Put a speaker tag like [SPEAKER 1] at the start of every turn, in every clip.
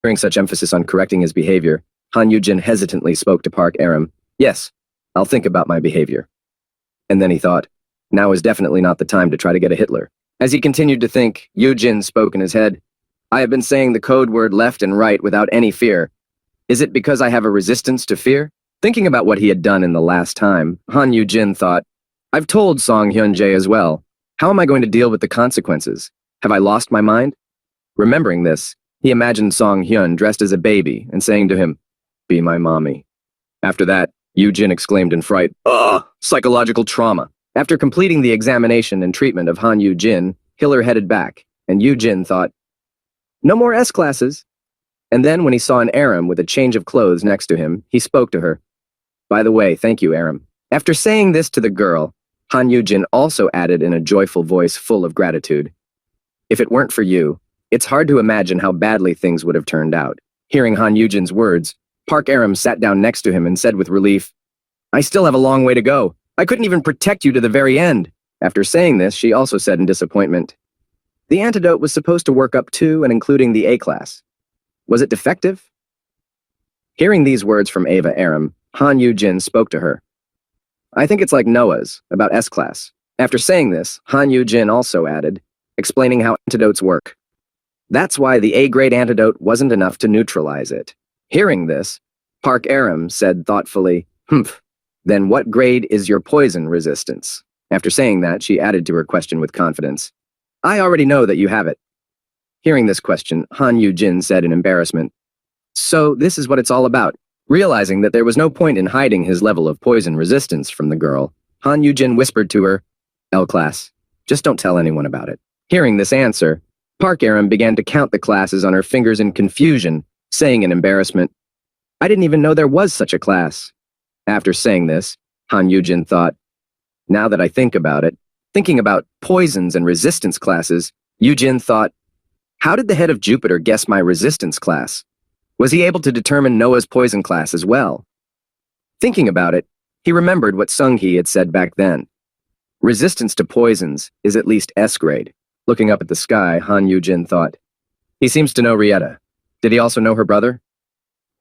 [SPEAKER 1] Hearing such emphasis on correcting his behavior, Han Yujin hesitantly spoke to Park Aram. Yes, I'll think about my behavior. And then he thought, now is definitely not the time to try to get a Hitler. As he continued to think, Yujin spoke in his head. I have been saying the code word left and right without any fear. Is it because I have a resistance to fear? Thinking about what he had done in the last time, Han Yujin thought, I've told Song Hyun-jae as well. How am I going to deal with the consequences? Have I lost my mind? Remembering this, he imagined Song Hyun dressed as a baby and saying to him, be my mommy. After that, Yujin exclaimed in fright, ugh, psychological trauma. After completing the examination and treatment of Han Yujin, Hiller headed back, and Yujin thought, no more S classes. And then when he saw an Aram with a change of clothes next to him, he spoke to her. By the way, thank you, Aram. After saying this to the girl, Han Yujin also added in a joyful voice full of gratitude. If it weren't for you, it's hard to imagine how badly things would have turned out. Hearing Han Yujin's words, Park Aram sat down next to him and said with relief, I still have a long way to go. I couldn't even protect you to the very end. After saying this, she also said in disappointment, the antidote was supposed to work up to and including the A class. Was it defective? Hearing these words from Ava Aram, Han Yujin spoke to her. I think it's like Noah's, about S class. After saying this, Han Yujin also added, explaining how antidotes work. That's why the A-grade antidote wasn't enough to neutralize it. Hearing this, Park Aram said thoughtfully, humph, then what grade is your poison resistance? After saying that, she added to her question with confidence. I already know that you have it. Hearing this question, Han Yujin said in embarrassment, so this is what it's all about. Realizing that there was no point in hiding his level of poison resistance from the girl, Han Yujin whispered to her, L class, just don't tell anyone about it. Hearing this answer, Park Aram began to count the classes on her fingers in confusion, saying in embarrassment, I didn't even know there was such a class. After saying this, Han Yujin thought, now that I think about it, thinking about poisons and resistance classes, Yujin thought, how did the head of Jupiter guess my resistance class? Was he able to determine Noah's poison class as well? Thinking about it, he remembered what Sung-hee had said back then. Resistance to poisons is at least S grade. Looking up at the sky, Han Yujin thought, he seems to know Rieta. Did he also know her brother?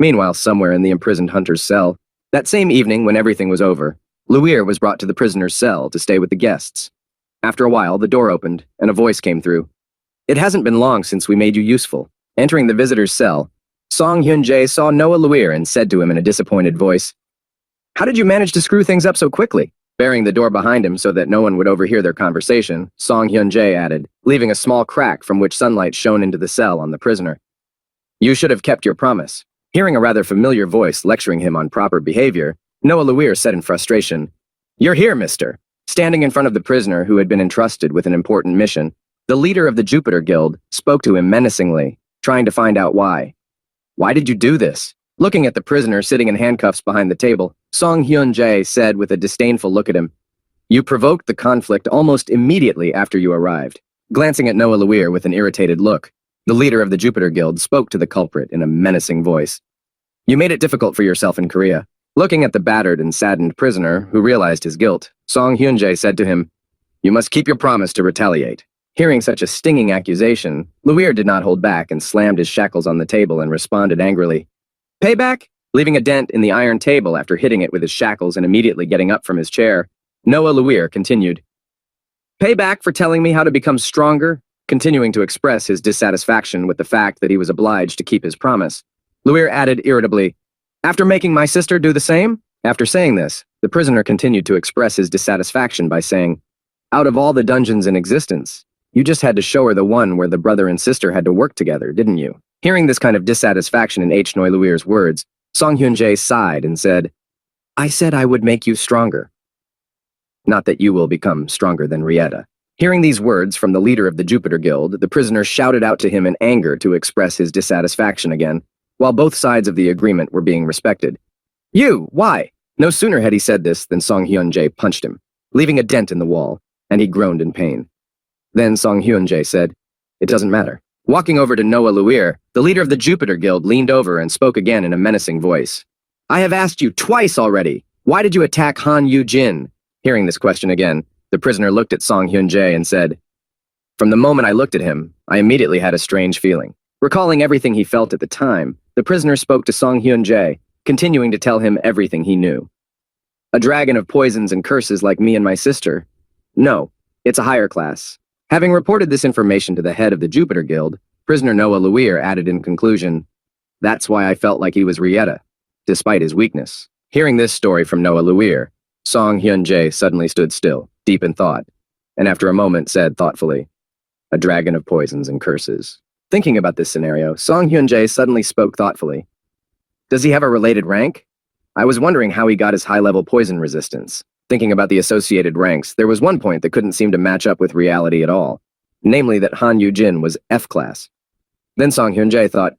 [SPEAKER 1] Meanwhile, somewhere in the imprisoned hunter's cell, that same evening when everything was over, Luir was brought to the prisoner's cell to stay with the guests. After a while, the door opened, and a voice came through. It hasn't been long since we made you useful. Entering the visitor's cell, Song Hyun-jae saw Noah Luir and said to him in a disappointed voice, how did you manage to screw things up so quickly? Barring the door behind him so that no one would overhear their conversation, Song Hyun-jae added, leaving a small crack from which sunlight shone into the cell on the prisoner. You should have kept your promise. Hearing a rather familiar voice lecturing him on proper behavior, Noah Luir said in frustration, you're here, mister. Standing in front of the prisoner who had been entrusted with an important mission, the leader of the Jupiter Guild spoke to him menacingly, trying to find out why. Why did you do this? Looking at the prisoner sitting in handcuffs behind the table, Song Hyun-jae said with a disdainful look at him, you provoked the conflict almost immediately after you arrived. Glancing at Noah Luir with an irritated look, the leader of the Jupiter Guild spoke to the culprit in a menacing voice. You made it difficult for yourself in Korea. Looking at the battered and saddened prisoner, who realized his guilt, Song Hyun-jae said to him, you must keep your promise to retaliate. Hearing such a stinging accusation, Luir did not hold back and slammed his shackles on the table and responded angrily. Payback? Leaving a dent in the iron table after hitting it with his shackles and immediately getting up from his chair, Noah Luir continued. Payback for telling me how to become stronger? Continuing to express his dissatisfaction with the fact that he was obliged to keep his promise. Luir added irritably, after making my sister do the same? After saying this, the prisoner continued to express his dissatisfaction by saying, out of all the dungeons in existence, you just had to show her the one where the brother and sister had to work together, didn't you? Hearing this kind of dissatisfaction in H. Noy Luir's words, Song Hyun-jae sighed and said, I said I would make you stronger. Not that you will become stronger than Rieta. Hearing these words from the leader of the Jupiter Guild, the prisoner shouted out to him in anger to express his dissatisfaction again, while both sides of the agreement were being respected. You, why? No sooner had he said this than Song Hyun-jae punched him, leaving a dent in the wall, and he groaned in pain. Then Song Hyun-jae said, it doesn't matter. Walking over to Noah Luir, the leader of the Jupiter Guild leaned over and spoke again in a menacing voice. I have asked you twice already. Why did you attack Han Yu-jin? Hearing this question again, the prisoner looked at Song Hyun-jae and said, from the moment I looked at him, I immediately had a strange feeling. Recalling everything he felt at the time, the prisoner spoke to Song Hyun-jae, continuing to tell him everything he knew. A dragon of poisons and curses like me and my sister? No, it's a higher class. Having reported this information to the head of the Jupiter Guild, prisoner Noah Luir added in conclusion, "That's why I felt like he was Rieta, despite his weakness." Hearing this story from Noah Luir, Song Hyun-jae suddenly stood still, deep in thought, and after a moment said thoughtfully, "A dragon of poisons and curses." Thinking about this scenario, Song Hyun-jae suddenly spoke thoughtfully. Does he have a related rank? I was wondering how he got his high-level poison resistance. Thinking about the associated ranks, there was one point that couldn't seem to match up with reality at all, namely that Han Yu-jin was F-class. Then Song Hyun-jae thought,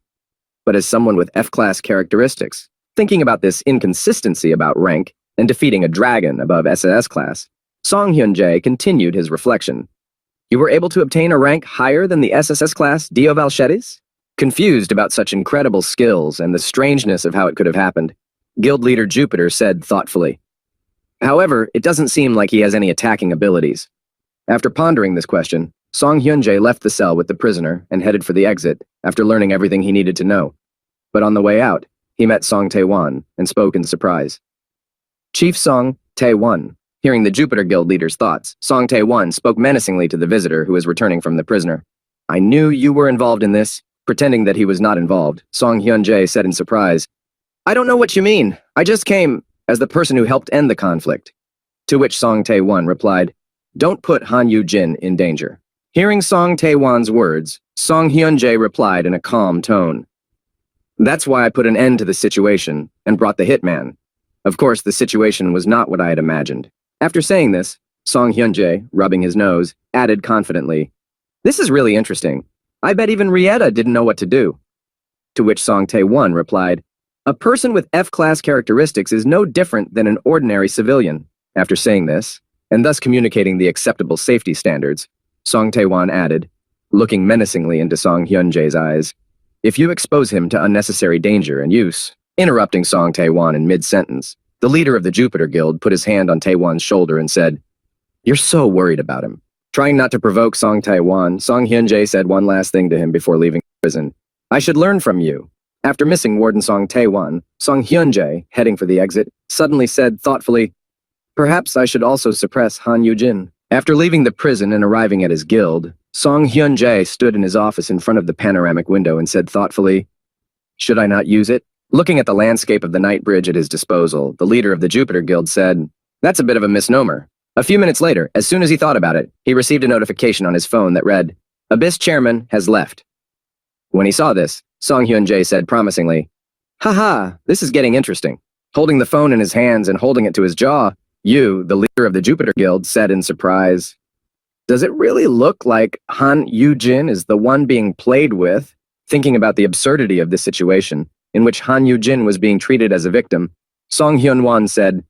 [SPEAKER 1] but as someone with F-class characteristics, thinking about this inconsistency about rank and defeating a dragon above SS class, Song Hyun-jae continued his reflection. You were able to obtain a rank higher than the SSS class Dio Valchetes? Confused about such incredible skills and the strangeness of how it could have happened, Guild Leader Jupiter said thoughtfully. However, it doesn't seem like he has any attacking abilities. After pondering this question, Song Hyun-jae left the cell with the prisoner and headed for the exit after learning everything he needed to know. But on the way out, he met Song Tae-won and spoke in surprise. Chief Song Tae-won. Hearing the Jupiter Guild leader's thoughts, Song Tae-won spoke menacingly to the visitor who was returning from the prisoner. I knew you were involved in this. Pretending that he was not involved, Song Hyun-jae said in surprise, I don't know what you mean. I just came as the person who helped end the conflict. To which Song Tae-won replied, Don't put Han Yu-jin in danger. Hearing Song Tae-won's words, Song Hyun-jae replied in a calm tone. That's why I put an end to the situation and brought the hitman. Of course, the situation was not what I had imagined. After saying this, Song Hyun-jae, rubbing his nose, added confidently, This is really interesting. I bet even Rieta didn't know what to do. To which Song Tae-won replied, A person with F-class characteristics is no different than an ordinary civilian. After saying this, and thus communicating the acceptable safety standards, Song Tae-won added, looking menacingly into Song Hyun-jae's eyes, If you expose him to unnecessary danger and use, interrupting Song Tae-won in mid-sentence, the leader of the Jupiter Guild put his hand on Tae-won's shoulder and said, You're so worried about him. Trying not to provoke Song Tae-won, Song Hyun-jae said one last thing to him before leaving prison. I should learn from you. After missing Warden Song Tae-won, Song Hyun-jae, heading for the exit, suddenly said thoughtfully, Perhaps I should also suppress Han Yu-jin. After leaving the prison and arriving at his guild, Song Hyun-jae stood in his office in front of the panoramic window and said thoughtfully, Should I not use it? Looking at the landscape of the night bridge at his disposal, the leader of the Jupiter Guild said, That's a bit of a misnomer. A few minutes later, as soon as he thought about it, he received a notification on his phone that read, Abyss Chairman has left. When he saw this, Song Hyun-jae said promisingly, Haha, this is getting interesting. Holding the phone in his hands and holding it to his jaw, you, the leader of the Jupiter Guild, said in surprise, Does it really look like Han Yu-jin is the one being played with? Thinking about the absurdity of this situation, in which Han Yu-jin was being treated as a victim, Song Hyun-won said,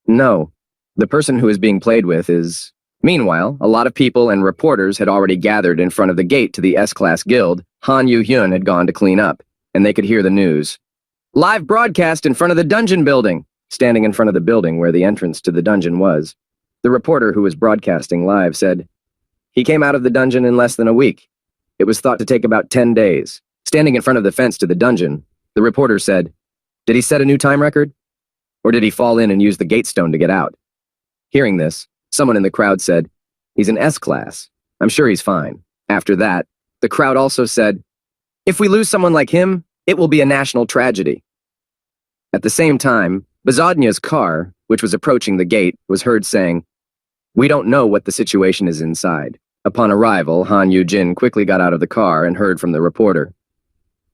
[SPEAKER 1] No, the person who is being played with is... Meanwhile, a lot of people and reporters had already gathered in front of the gate to the S-Class Guild. Han Yu-hyun had gone to clean up, and they could hear the news. Live broadcast in front of the dungeon building, standing in front of the building where the entrance to the dungeon was. The reporter who was broadcasting live said, He came out of the dungeon in less than a week. It was thought to take about 10 days. Standing in front of the fence to the dungeon, the reporter said, Did he set a new time record? Or did he fall in and use the gate stone to get out? Hearing this, someone in the crowd said, He's an S-class. I'm sure he's fine. After that, the crowd also said, If we lose someone like him, it will be a national tragedy. At the same time, Bazodnia's car, which was approaching the gate, was heard saying, We don't know what the situation is inside. Upon arrival, Han Yu-jin quickly got out of the car and heard from the reporter.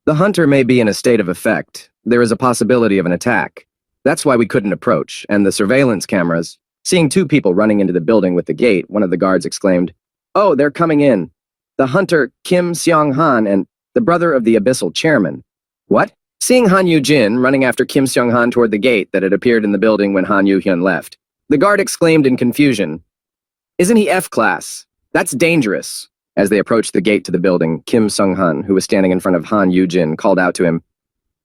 [SPEAKER 1] The hunter may be in a state of effect. There is a possibility of an attack. That's why we couldn't approach, and the surveillance cameras. Seeing two people running into the building with the gate, one of the guards exclaimed, Oh, they're coming in. The hunter Kim Seong-han and the brother of the abyssal chairman. What? Seeing Han Yu-jin running after Kim Seong-han toward the gate that had appeared in the building when Han Yu-hyun left, the guard exclaimed in confusion, Isn't he F-class? That's dangerous. As they approached the gate to the building, Kim Seong-han, who was standing in front of Han Yu-jin, called out to him,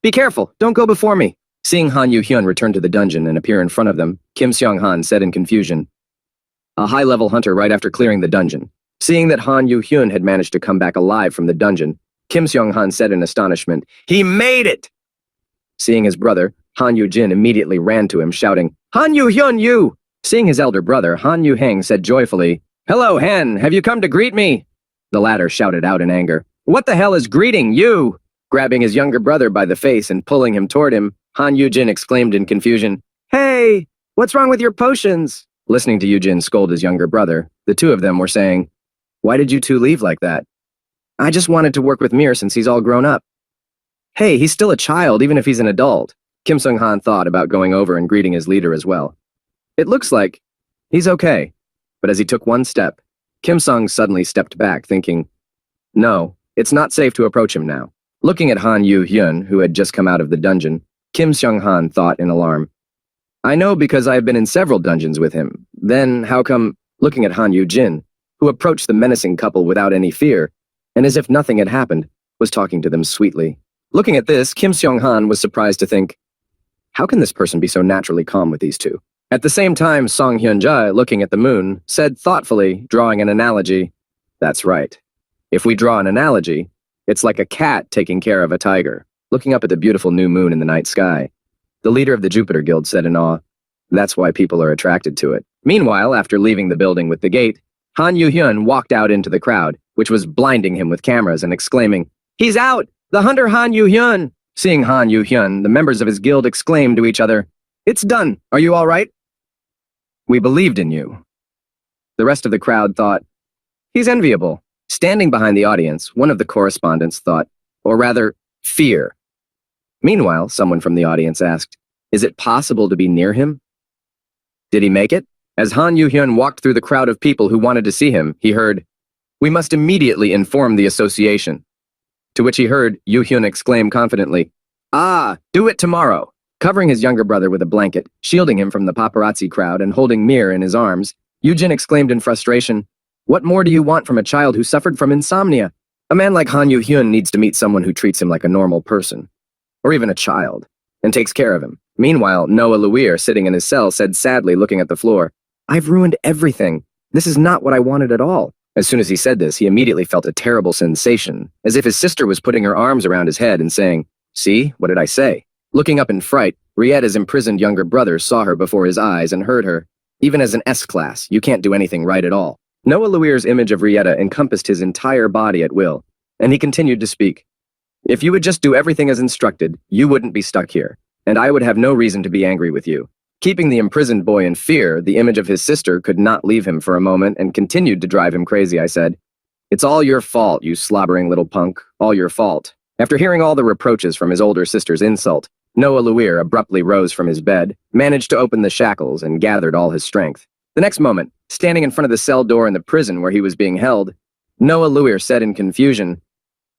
[SPEAKER 1] Be careful, don't go before me. Seeing Han Yu-hyun return to the dungeon and appear in front of them, Kim Seong-han said in confusion, A high-level hunter right after clearing the dungeon. Seeing that Han Yu-hyun had managed to come back alive from the dungeon, Kim Seong-han said in astonishment. He made it! Seeing his brother, Han Yu-jin immediately ran to him, shouting, Han Yu-hyun, you! Seeing his elder brother, Han Yu-heng said joyfully, Hello, Hen, have you come to greet me? The latter shouted out in anger, What the hell is greeting, you? Grabbing his younger brother by the face and pulling him toward him, Han Yu-jin exclaimed in confusion, Hey, what's wrong with your potions? Listening to Yu-jin scold his younger brother, the two of them were saying, Why did you two leave like that? I just wanted to work with Mir since he's all grown up. Hey, he's still a child, even if he's an adult. Kim Seong-han thought about going over and greeting his leader as well. It looks like he's okay. But as he took one step, Kim Sung suddenly stepped back, thinking, No, it's not safe to approach him now. Looking at Han Yu-hyun, who had just come out of the dungeon, Kim Seong-han thought in alarm, I know because I have been in several dungeons with him. Then how come, looking at Han Yu-jin, who approached the menacing couple without any fear, and as if nothing had happened, was talking to them sweetly. Looking at this, Kim Seong-han was surprised to think, How can this person be so naturally calm with these two? At the same time, Song Hyun-jae, looking at the moon, said thoughtfully, drawing an analogy, That's right. If we draw an analogy, it's like a cat taking care of a tiger, looking up at the beautiful new moon in the night sky. The leader of the Jupiter Guild said in awe, That's why people are attracted to it. Meanwhile, after leaving the building with the gate, Han Yu-hyun walked out into the crowd, which was blinding him with cameras and exclaiming, He's out! The hunter Han Yu-hyun! Seeing Han Yu-hyun, the members of his guild exclaimed to each other, It's done! Are you all right? We believed in you. The rest of the crowd thought, He's enviable. Standing behind the audience, one of the correspondents thought, or rather, fear. Meanwhile, someone from the audience asked, Is it possible to be near him? Did he make it? As Han Yu-hyun walked through the crowd of people who wanted to see him, he heard, We must immediately inform the association. To which he heard Yu-hyun exclaim confidently, Ah, do it tomorrow. Covering his younger brother with a blanket, shielding him from the paparazzi crowd and holding Mir in his arms, Yu-jin exclaimed in frustration, What more do you want from a child who suffered from insomnia? A man like Han Yu-hyun needs to meet someone who treats him like a normal person, or even a child, and takes care of him. Meanwhile, Noah Luir, sitting in his cell, said sadly, looking at the floor, I've ruined everything. This is not what I wanted at all. As soon as he said this, he immediately felt a terrible sensation, as if his sister was putting her arms around his head and saying, See, what did I say? Looking up in fright, Rietta's imprisoned younger brother saw her before his eyes and heard her. Even as an S-class, you can't do anything right at all. Noah Luir's image of Rietta encompassed his entire body at will, and he continued to speak. If you would just do everything as instructed, you wouldn't be stuck here, and I would have no reason to be angry with you. Keeping the imprisoned boy in fear, the image of his sister could not leave him for a moment and continued to drive him crazy, I said. It's all your fault, you slobbering little punk. All your fault. After hearing all the reproaches from his older sister's insult, Noah Luir abruptly rose from his bed, managed to open the shackles, and gathered all his strength. The next moment, standing in front of the cell door in the prison where he was being held, Noah Luir said in confusion,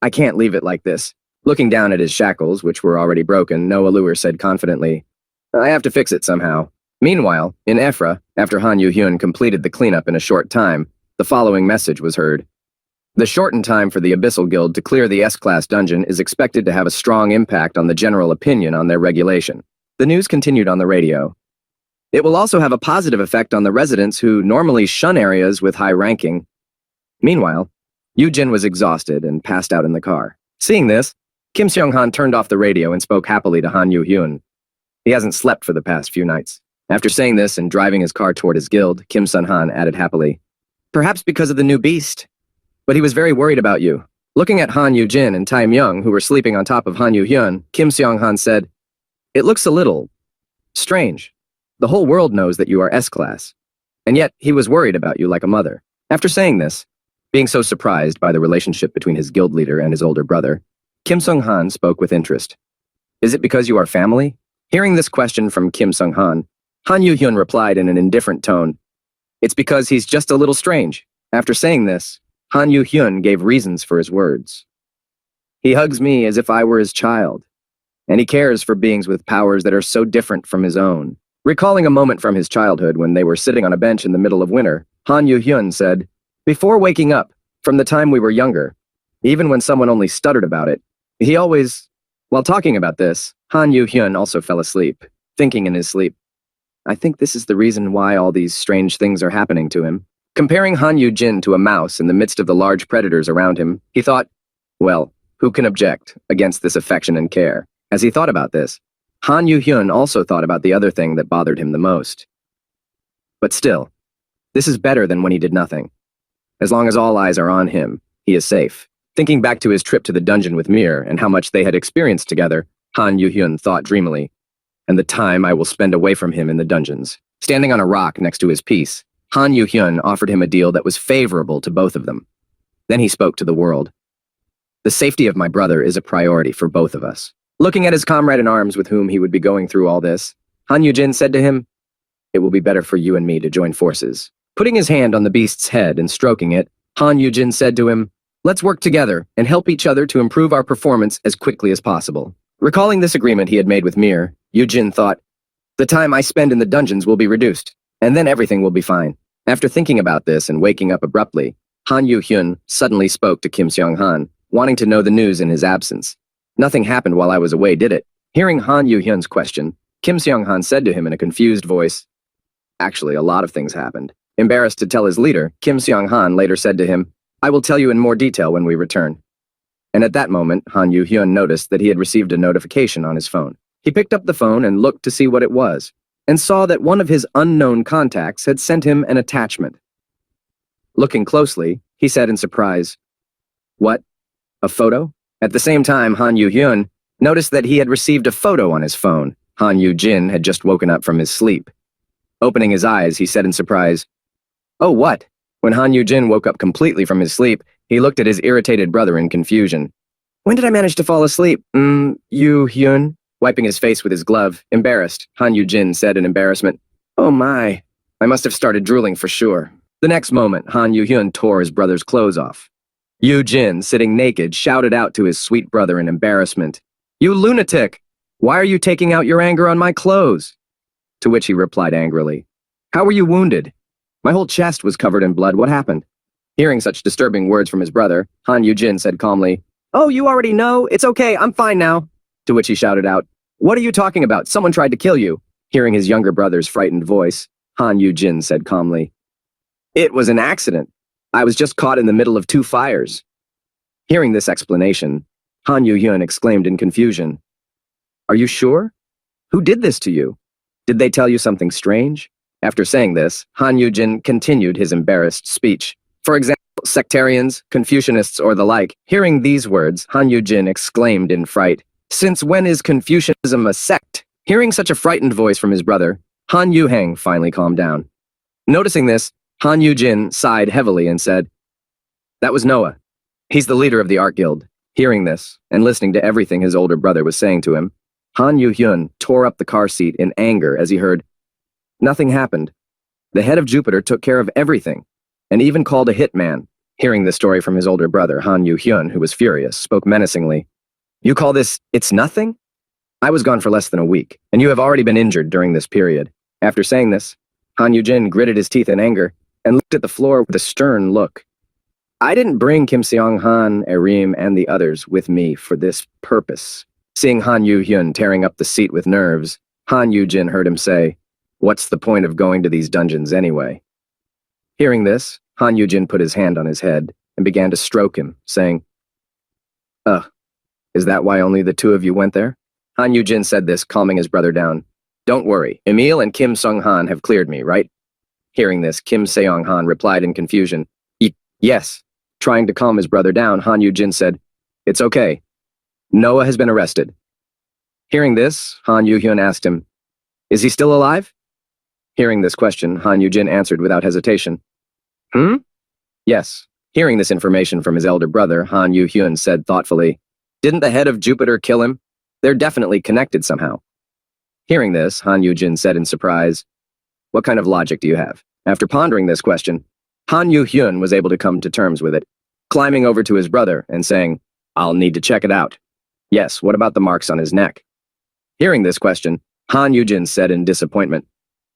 [SPEAKER 1] I can't leave it like this. Looking down at his shackles, which were already broken, Noah Luir said confidently, I have to fix it somehow. Meanwhile, in Ephra, after Han Yu-hyun completed the cleanup in a short time, the following message was heard. The shortened time for the Abyssal Guild to clear the S-Class dungeon is expected to have a strong impact on the general opinion on their regulation. The news continued on the radio. It will also have a positive effect on the residents who normally shun areas with high ranking. Meanwhile, Yu-jin was exhausted and passed out in the car. Seeing this, Kim Seong-han turned off the radio and spoke happily to Han Yu-hyun. He hasn't slept for the past few nights. After saying this and driving his car toward his guild, Kim Sun-han added happily, Perhaps because of the new beast. But he was very worried about you. Looking at Han Yu-jin and Tai Myung, who were sleeping on top of Han Yu-hyun, Kim Seong-han said, It looks a little strange. The whole world knows that you are S-Class. And yet, he was worried about you like a mother. After saying this, being so surprised by the relationship between his guild leader and his older brother, Kim Sung-han spoke with interest. Is it because you are family? Hearing this question from Kim Sung-han, Han Yu-hyun replied in an indifferent tone, It's because he's just a little strange. After saying this, Han Yu-hyun gave reasons for his words. He hugs me as if I were his child, and he cares for beings with powers that are so different from his own. Recalling a moment from his childhood when they were sitting on a bench in the middle of winter, Han Yu-hyun said, Before waking up, from the time we were younger, even when someone only stuttered about it, he always... While talking about this, Han Yu-hyun also fell asleep, thinking in his sleep, I think this is the reason why all these strange things are happening to him. Comparing Han Yu-jin to a mouse in the midst of the large predators around him, he thought, well, Who can object against this affection and care? As he thought about this, Han Yu-hyun also thought about the other thing that bothered him the most. But still, this is better than when he did nothing. As long as all eyes are on him, he is safe. Thinking back to his trip to the dungeon with Mir and how much they had experienced together, Han Yu-hyun thought dreamily, and the time I will spend away from him in the dungeons. Standing on a rock next to his piece, Han Yu-hyun offered him a deal that was favorable to both of them. Then he spoke to the world. The safety of my brother is a priority for both of us. Looking at his comrade in arms with whom he would be going through all this, Han Yu-jin said to him, "It will be better for you and me to join forces." Putting his hand on the beast's head and stroking it, Han Yu-jin said to him, "Let's work together and help each other to improve our performance as quickly as possible." Recalling this agreement he had made with Mir, Yu-jin thought, "The time I spend in the dungeons will be reduced, and then everything will be fine." After thinking about this and waking up abruptly, Han Yu-hyun suddenly spoke to Kim Seong-han, wanting to know the news in his absence. "Nothing happened while I was away, did it?" Hearing Han Yu-hyun's question, Kim Seong-han said to him in a confused voice, "Actually, a lot of things happened." Embarrassed to tell his leader, Kim Seong-han later said to him, "I will tell you in more detail when we return." And at that moment, Han Yu-hyun noticed that he had received a notification on his phone. He picked up the phone and looked to see what it was, and saw that one of his unknown contacts had sent him an attachment. Looking closely, he said in surprise, "What? A photo?" At the same time, Han Yu-hyun noticed that he had received a photo on his phone. Han Yu-jin had just woken up from his sleep. Opening his eyes, he said in surprise, "Oh, what?" When Han Yu-jin woke up completely from his sleep, he looked at his irritated brother in confusion. "When did I manage to fall asleep? Yu-hyun?" Wiping his face with his glove, embarrassed, Han Yu-jin said in embarrassment, "Oh my, I must have started drooling for sure." The next moment, Han Yu-hyun tore his brother's clothes off. Yu-jin, sitting naked, shouted out to his sweet brother in embarrassment, "You lunatic! Why are you taking out your anger on my clothes?" To which he replied angrily, "How were you wounded? My whole chest was covered in blood. What happened?" Hearing such disturbing words from his brother, Han Yu-jin said calmly, "Oh, you already know. It's okay. I'm fine now." To which he shouted out, "What are you talking about? Someone tried to kill you." Hearing his younger brother's frightened voice, Han Yu-jin said calmly, "It was an accident. I was just caught in the middle of two fires." Hearing this explanation, Han Yu-hyun exclaimed in confusion, "Are you sure? Who did this to you? Did they tell you something strange?" After saying this, Han Yu-jin continued his embarrassed speech. For example, sectarians, Confucianists, or the like. Hearing these words, Han Yu-jin exclaimed in fright, "Since when is Confucianism a sect?" Hearing such a frightened voice from his brother, Han Yu-hang finally calmed down. Noticing this, Han Yu-jin sighed heavily and said, "That was Noah. He's the leader of the art guild." Hearing this, and listening to everything his older brother was saying to him, Han Yu-hyun tore up the car seat in anger as he heard, "Nothing happened. The head of Jupiter took care of everything, and even called a hitman." Hearing the story from his older brother, Han Yu-hyun, who was furious, spoke menacingly, "You call this, it's nothing? I was gone for less than a week, and you have already been injured during this period." After saying this, Han Yu-jin gritted his teeth in anger and looked at the floor with a stern look. "I didn't bring Kim Seong-han, Erim, and the others with me for this purpose." Seeing Han Yu-hyun tearing up the seat with nerves, Han Yu-jin heard him say, "What's the point of going to these dungeons anyway?" Hearing this, Han Yu-jin put his hand on his head and began to stroke him, saying, Is that why only the two of you went there?" Han Yu-jin said this, calming his brother down. "Don't worry, Emil and Kim Seong-han have cleared me, right?" Hearing this, Kim Seong-han replied in confusion, "Yes." Trying to calm his brother down, Han Yu-jin said, "It's okay. Noah has been arrested." Hearing this, Han Yu-hyun asked him, "Is he still alive?" Hearing this question, Han Yu-jin answered without hesitation, "Yes." Hearing this information from his elder brother, Han Yu-hyun said thoughtfully, "Didn't the head of Jupiter kill him? They're definitely connected somehow." Hearing this, Han Yu-jin said in surprise, "What kind of logic do you have?" After pondering this question, Han Yu-hyun was able to come to terms with it, climbing over to his brother and saying, "I'll need to check it out." "Yes, what about the marks on his neck?" Hearing this question, Han Yu-jin said in disappointment,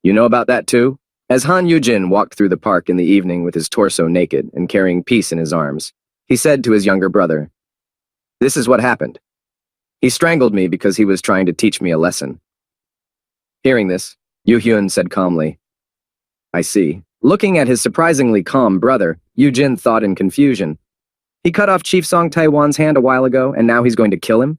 [SPEAKER 1] "You know about that too?" As Han Yu-jin walked through the park in the evening with his torso naked and carrying peace in his arms, he said to his younger brother, "This is what happened. He strangled me because he was trying to teach me a lesson." Hearing this, Yu-hyun said calmly, "I see." Looking at his surprisingly calm brother, Yu-jin thought in confusion, He cut off Chief Song Taiwan's hand a while ago, and now he's going to kill him?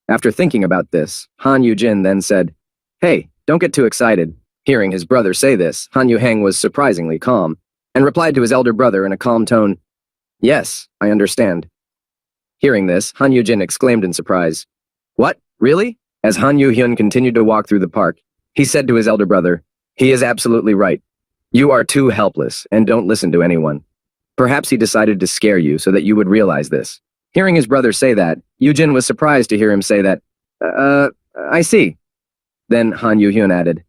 [SPEAKER 1] After thinking about this, Han Yujin then said, "Hey, don't get too excited." Hearing his brother say this, Han Yuheng was surprisingly calm, and replied to his elder brother in a calm tone, "Yes, I understand." Hearing this, Han Yujin exclaimed in surprise, "What? Really?" As Han Yuhyun continued to walk through the park, he said to his elder brother, "He is absolutely right. You are too helpless, and don't listen to anyone." Perhaps he decided to scare you so that you would realize this. Hearing his brother say that, Yujin was surprised to hear him say that, I see." Then Han Yuhyun added,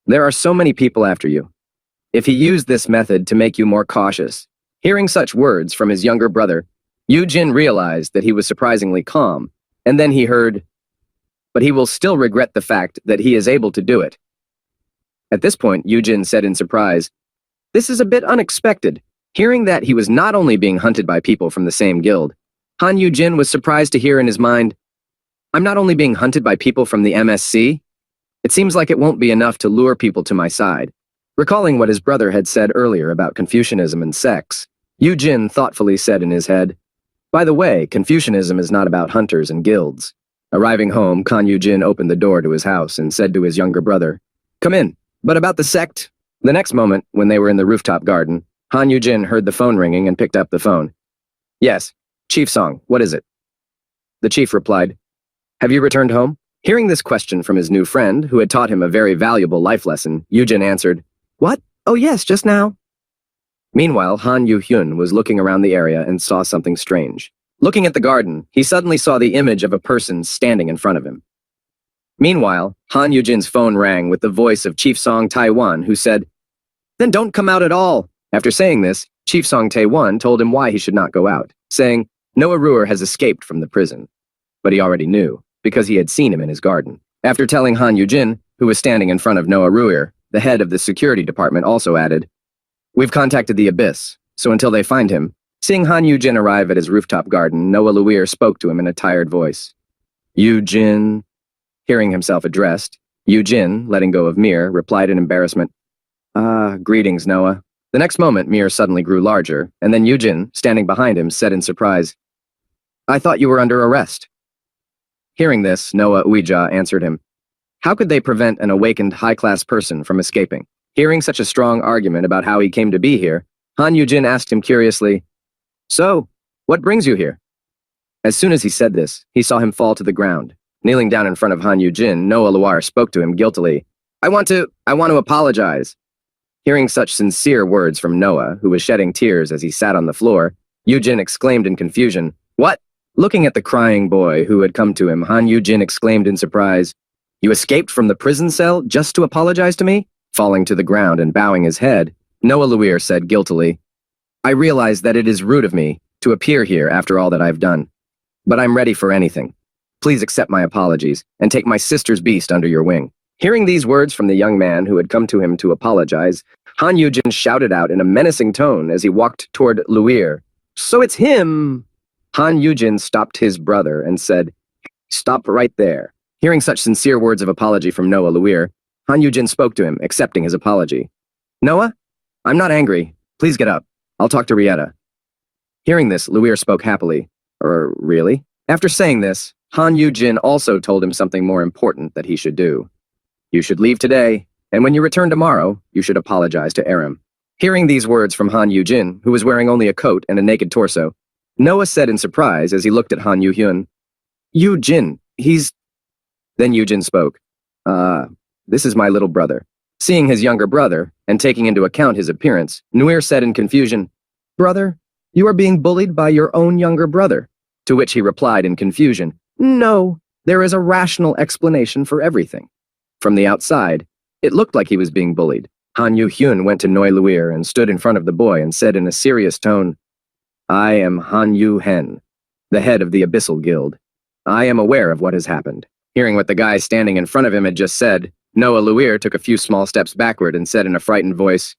[SPEAKER 1] "There are so many people after you. If he used this method to make you more cautious." Hearing such words from his younger brother, Yujin realized that he was surprisingly calm, and then he heard, "But he will still regret the fact that he is able to do it." At this point, Yujin said in surprise, "This is a bit unexpected." Hearing that he was not only being hunted by people from the same guild, Han Yujin was surprised to hear in his mind, "I'm not only being hunted by people from the MSC? It seems like it won't be enough to lure people to my side." Recalling what his brother had said earlier about Confucianism and sex, Yujin thoughtfully said in his head, "By the way, Confucianism is not about hunters and guilds." Arriving home, Kan Yujin opened the door to his house and said to his younger brother, "Come in." But about the sect? The next moment, when they were in the rooftop garden, Han Yujin heard the phone ringing and picked up the phone. "Yes, Chief Song, what is it?" The chief replied, "Have you returned home?" Hearing this question from his new friend, who had taught him a very valuable life lesson, Yujin answered, "What? Oh yes, just now." Meanwhile, Han Yuhyun was looking around the area and saw something strange. Looking at the garden, he suddenly saw the image of a person standing in front of him. Meanwhile, Han Yujin's phone rang with the voice of Chief Song Taiwan, who said, "Then don't come out at all." After saying this, Chief Song Taiwan told him why he should not go out, saying, Noah Ruer has escaped from the prison. But he already knew, because he had seen him in his garden. After telling Han Yujin, who was standing in front of Noah Ruer, the head of the security department also added, "We've contacted the Abyss, so until they find him." Seeing Han Yujin arrive at his rooftop garden, Noah Luir spoke to him in a tired voice. "Yujin." Hearing himself addressed, Yujin, letting go of Mir, replied in embarrassment, Greetings, Noah." The next moment, Mir suddenly grew larger, and then Yujin, standing behind him, said in surprise, "I thought you were under arrest." Hearing this, Noah Uija answered him, "How could they prevent an awakened high-class person from escaping?" Hearing such a strong argument about how he came to be here, Han Yujin asked him curiously, "So, what brings you here?" As soon as he said this, he saw him fall to the ground. Kneeling down in front of Han Yujin, Noah Luar spoke to him guiltily, I want to apologize." Hearing such sincere words from Noah, who was shedding tears as he sat on the floor, Yujin exclaimed in confusion, "What?" Looking at the crying boy who had come to him, Han Yujin exclaimed in surprise, "You escaped from the prison cell just to apologize to me?" Falling to the ground and bowing his head, Noah Luir said guiltily, "I realize that it is rude of me to appear here after all that I've done, but I'm ready for anything. Please accept my apologies and take my sister's beast under your wing." Hearing these words from the young man who had come to him to apologize, Han Yujin shouted out in a menacing tone as he walked toward Luir, "So it's him!" Han Yujin stopped his brother and said, "Stop right there." Hearing such sincere words of apology from Noah Luir, Han Yujin spoke to him, accepting his apology. "Noah, I'm not angry. Please get up. I'll talk to Rieta." Hearing this, Luir spoke happily. Really? After saying this, Han Yujin also told him something more important that he should do. "You should leave today, and when you return tomorrow, you should apologize to Aram." Hearing these words from Han Yujin, who was wearing only a coat and a naked torso, Noah said in surprise as he looked at Han Yuhyun, "Yujin, he's..." Then Yujin spoke, This is my little brother." Seeing his younger brother, and taking into account his appearance, Nuir said in confusion, "Brother, you are being bullied by your own younger brother." To which he replied in confusion, "No, there is a rational explanation for everything." From the outside, it looked like he was being bullied. Han Yu-hyun went to Noi Luir and stood in front of the boy and said in a serious tone, "I am Han Yu-hen, the head of the Abyssal Guild. I am aware of what has happened." Hearing what the guy standing in front of him had just said, Noah Luir took a few small steps backward and said in a frightened voice,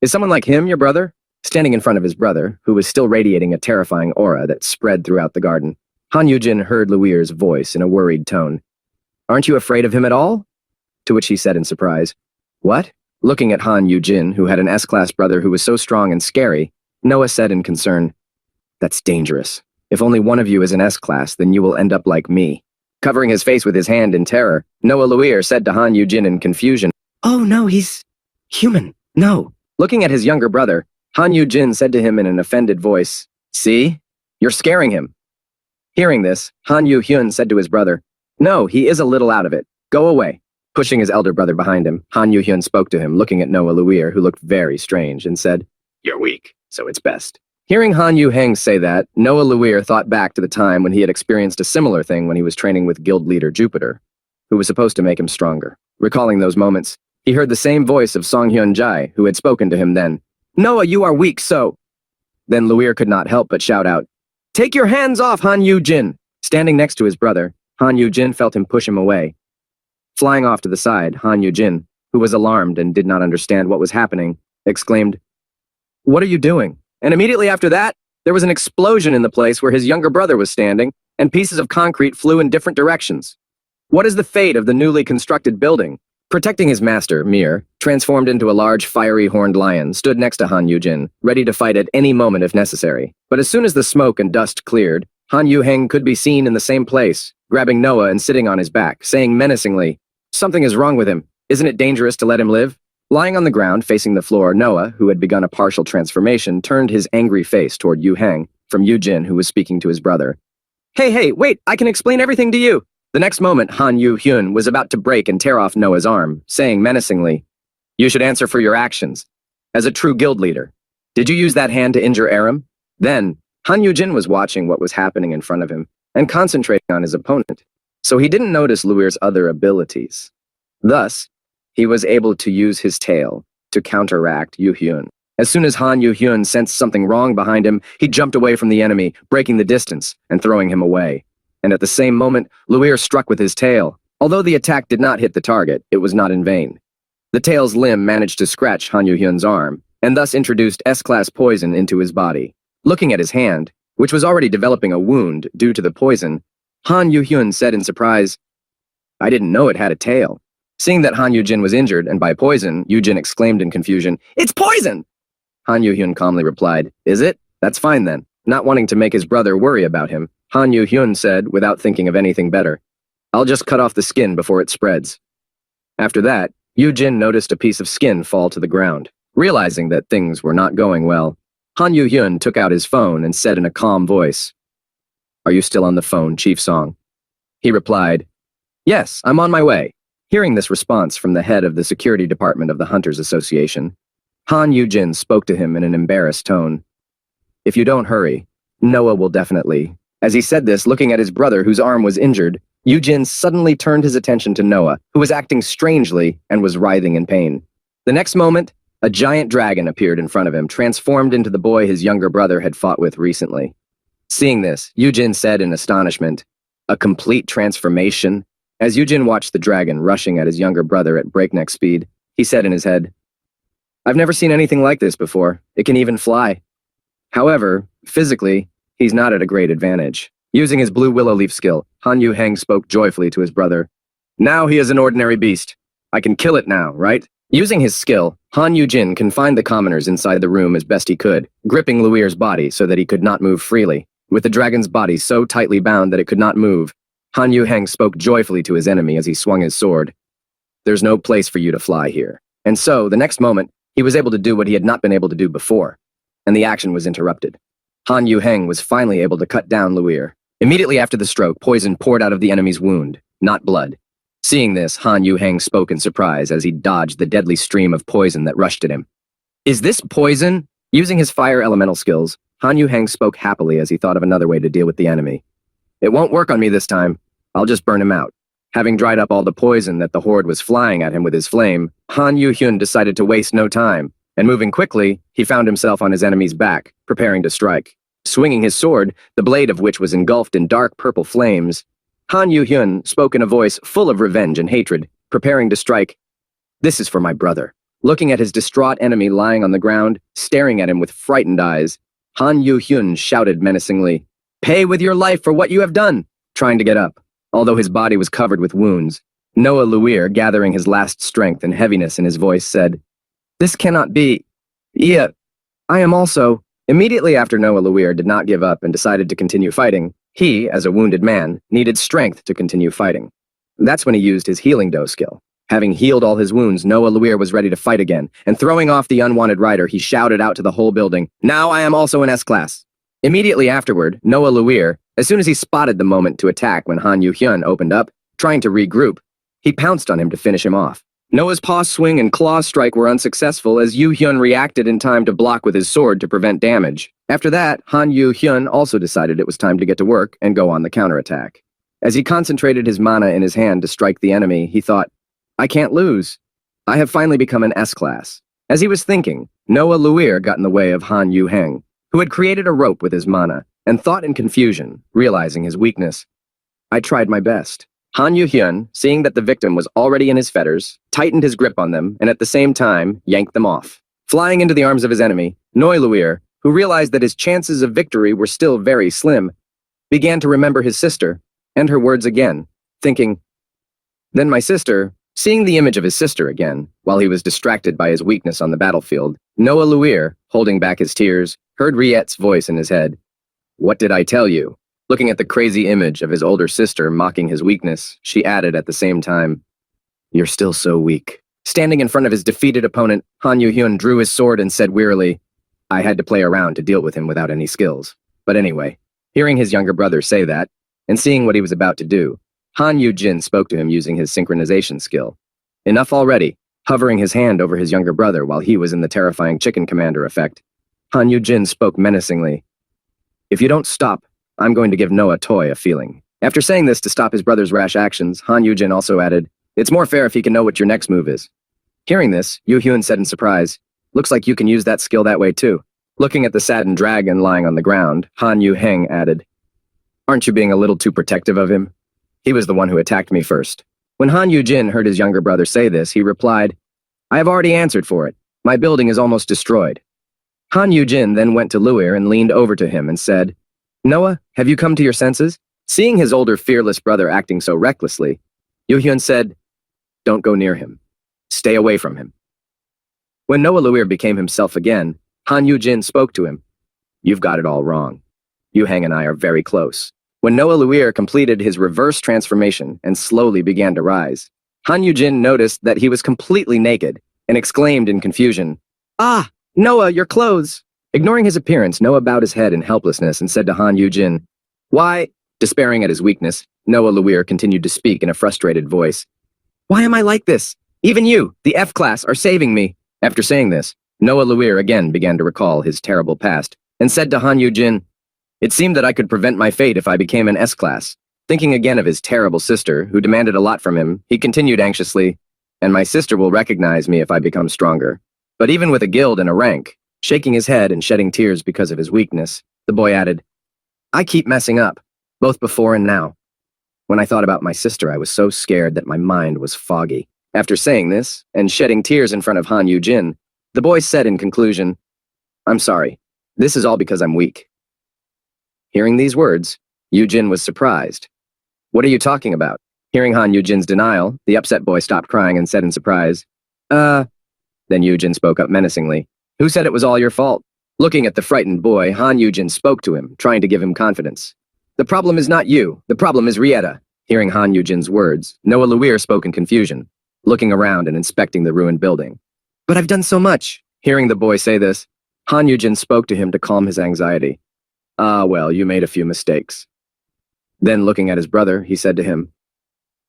[SPEAKER 1] "Is someone like him your brother?" Standing in front of his brother, who was still radiating a terrifying aura that spread throughout the garden, Han Yujin heard Luir's voice in a worried tone. "Aren't you afraid of him at all?" To which he said in surprise, "What?" Looking at Han Yujin, who had an S-class brother who was so strong and scary, Noah said in concern, That's dangerous. If only one of you is an S-class, then you will end up like me. Covering his face with his hand in terror, Noah Luir said to Han Yujin in confusion, "Oh no, he's human. No." Looking at his younger brother, Han Yujin said to him in an offended voice, "See? You're scaring him." Hearing this, Han Yu-hyun said to his brother, "No, he is a little out of it. Go away." Pushing his elder brother behind him, Han Yu-hyun spoke to him, looking at Noah Luir, who looked very strange, and said, "You're weak, so it's best." Hearing Han Yu-heng say that, Noah Luir thought back to the time when he had experienced a similar thing when he was training with guild leader Jupiter, who was supposed to make him stronger. Recalling those moments, he heard the same voice of Song Hyun-jae, who had spoken to him then. "Noah, you are weak, so—" Then Luir could not help but shout out, "Take your hands off, Han Yu-jin!" Standing next to his brother, Han Yu-jin felt him push him away. Flying off to the side, Han Yu-jin, who was alarmed and did not understand what was happening, exclaimed, "What are you doing?" And immediately after that, there was an explosion in the place where his younger brother was standing, and pieces of concrete flew in different directions. What is the fate of the newly constructed building? Protecting his master, Mir, transformed into a large fiery horned lion, stood next to Han Yu-jin, ready to fight at any moment if necessary. But as soon as the smoke and dust cleared, Han Yu-heng could be seen in the same place, grabbing Noah and sitting on his back, saying menacingly, "Something is wrong with him. Isn't it dangerous to let him live?" Lying on the ground, facing the floor, Noah, who had begun a partial transformation, turned his angry face toward Yu-heng, from Yu-jin, who was speaking to his brother. Hey, wait, I can explain everything to you." The next moment, Han Yu-hyun was about to break and tear off Noah's arm, saying menacingly, "You should answer for your actions. As a true guild leader, did you use that hand to injure Aram?" Then, Han Yu-jin was watching what was happening in front of him, and concentrating on his opponent, so he didn't notice Luir's other abilities. Thus, he was able to use his tail to counteract Yu-hyun. As soon as Han Yu-hyun sensed something wrong behind him, he jumped away from the enemy, breaking the distance and throwing him away. And at the same moment, Luir struck with his tail. Although the attack did not hit the target, it was not in vain. The tail's limb managed to scratch Han Yu-hyun's arm, and thus introduced S-class poison into his body. Looking at his hand, which was already developing a wound due to the poison, Han Yu-hyun said in surprise, "I didn't know it had a tail." Seeing that Han Yu-jin was injured and by poison, Yu-jin exclaimed in confusion, "It's poison!" Han Yu-hyun calmly replied, "Is it? That's fine then." Not wanting to make his brother worry about him, Han Yu-hyun said, without thinking of anything better, "I'll just cut off the skin before it spreads." After that, Yu-jin noticed a piece of skin fall to the ground. Realizing that things were not going well, Han Yu-hyun took out his phone and said in a calm voice, "Are you still on the phone, Chief Song?" He replied, "Yes, I'm on my way." Hearing this response from the head of the security department of the Hunters Association, Han Yu-jin spoke to him in an embarrassed tone. "If you don't hurry, Noah will definitely—" As he said this, looking at his brother whose arm was injured, Yu-jin suddenly turned his attention to Noah, who was acting strangely and was writhing in pain. The next moment, a giant dragon appeared in front of him, transformed into the boy his younger brother had fought with recently. Seeing this, Yu-jin said in astonishment, "A complete transformation?" As Yu-jin watched the dragon rushing at his younger brother at breakneck speed, he said in his head, "I've never seen anything like this before. It can even fly." However, physically, he's not at a great advantage. Using his blue willow leaf skill, Han Yu-heng spoke joyfully to his brother. "Now he is an ordinary beast. I can kill it now, right?" Using his skill, Han Yu-jin confined the commoners inside the room as best he could, gripping Luir's body so that he could not move freely. With the dragon's body so tightly bound that it could not move, Han Yu-heng spoke joyfully to his enemy as he swung his sword. "There's no place for you to fly here." And so, the next moment, he was able to do what he had not been able to do before, and the action was interrupted. Han Yu-heng was finally able to cut down Luir. Immediately after the stroke, poison poured out of the enemy's wound, not blood. Seeing this, Han Yu-heng spoke in surprise as he dodged the deadly stream of poison that rushed at him. "Is this poison?" Using his fire elemental skills, Han Yu-heng spoke happily as he thought of another way to deal with the enemy. "It won't work on me this time. I'll just burn him out." Having dried up all the poison that the horde was flying at him with his flame, Han Yu-hyun decided to waste no time, and moving quickly, he found himself on his enemy's back, preparing to strike. Swinging his sword, the blade of which was engulfed in dark purple flames, Han Yu-hyun spoke in a voice full of revenge and hatred, preparing to strike. "This is for my brother." Looking at his distraught enemy lying on the ground, staring at him with frightened eyes, Han Yu-hyun shouted menacingly, "Pay with your life for what you have done!" Trying to get up, although his body was covered with wounds, Noah Luir, gathering his last strength and heaviness in his voice, said, "This cannot be. Yeah, I am also..." Immediately after Noah Luir did not give up and decided to continue fighting, he, as a wounded man, needed strength to continue fighting. That's when he used his healing dough skill. Having healed all his wounds, Noah Luir was ready to fight again, and throwing off the unwanted rider, he shouted out to the whole building, "Now I am also an S-class." Immediately afterward, Noah Luir, as soon as he spotted the moment to attack when Han Yu-hyun opened up, trying to regroup, he pounced on him to finish him off. Noah's paw swing and claw strike were unsuccessful as Yu-hyun reacted in time to block with his sword to prevent damage. After that, Han Yu-hyun also decided it was time to get to work and go on the counterattack. As he concentrated his mana in his hand to strike the enemy, he thought, "I can't lose. I have finally become an S-class." As he was thinking, Noah Luir got in the way of Han Yu-heng, who had created a rope with his mana, and thought in confusion, realizing his weakness. "I tried my best." Han Yu-hyun, seeing that the victim was already in his fetters, tightened his grip on them and at the same time yanked them off. Flying into the arms of his enemy, Noah Luir, who realized that his chances of victory were still very slim, began to remember his sister and her words again, thinking, "Then my sister," seeing the image of his sister again, while he was distracted by his weakness on the battlefield, Noah Luir, holding back his tears, heard Riette's voice in his head. "What did I tell you?" Looking at the crazy image of his older sister mocking his weakness, she added at the same time, "You're still so weak." Standing in front of his defeated opponent, Han Yu-hyun drew his sword and said wearily, "I had to play around to deal with him without any skills. But anyway," hearing his younger brother say that, and seeing what he was about to do, Han Yu-jin spoke to him using his synchronization skill. Enough already, hovering his hand over his younger brother while he was in the terrifying chicken commander effect. Han Yu-jin spoke menacingly, "If you don't stop, I'm going to give Noah Toy a feeling." After saying this to stop his brother's rash actions, Han Yu-jin also added, "It's more fair if he can know what your next move is." Hearing this, Yu-hyun said in surprise, "Looks like you can use that skill that way too." Looking at the saddened dragon lying on the ground, Han Yu-heng added, "Aren't you being a little too protective of him? He was the one who attacked me first." When Han Yu-jin heard his younger brother say this, he replied, "I have already answered for it. My building is almost destroyed." Han Yu-jin then went to Luir and leaned over to him and said, "Noah, have you come to your senses?" Seeing his older fearless brother acting so recklessly, Yu-hyun said, "Don't go near him. Stay away from him." When Noah Luir became himself again, Han Yu-jin spoke to him. "You've got it all wrong. Yu-heng and I are very close." When Noah Luir completed his reverse transformation and slowly began to rise, Han Yu-jin noticed that he was completely naked and exclaimed in confusion, "Ah, Noah, your clothes!" Ignoring his appearance, Noah bowed his head in helplessness and said to Han Yu-jin, "Why?" Despairing at his weakness, Noah Luir continued to speak in a frustrated voice. "Why am I like this? Even you, the F-class, are saving me." After saying this, Noah Luir again began to recall his terrible past and said to Han Yu-jin, "It seemed that I could prevent my fate if I became an S-class." Thinking again of his terrible sister, who demanded a lot from him, he continued anxiously, "And my sister will recognize me if I become stronger." But even with a guild and a rank, shaking his head and shedding tears because of his weakness, the boy added, "I keep messing up, both before and now. When I thought about my sister, I was so scared that my mind was foggy." After saying this, and shedding tears in front of Han Yu-jin, the boy said in conclusion, "I'm sorry. This is all because I'm weak." Hearing these words, Yu-jin was surprised. "What are you talking about?" Hearing Han Yu-jin's denial, the upset boy stopped crying and said in surprise, Then Yu-jin spoke up menacingly, "Who said it was all your fault?" Looking at the frightened boy, Han Yu-jin spoke to him, trying to give him confidence. "The problem is not you. The problem is Rietta." Hearing Han Yu-jin's words, Noah Luir spoke in confusion, looking around and inspecting the ruined building. "But I've done so much." Hearing the boy say this, Han Yu-jin spoke to him to calm his anxiety. "Ah, well, you made a few mistakes." Then looking at his brother, he said to him,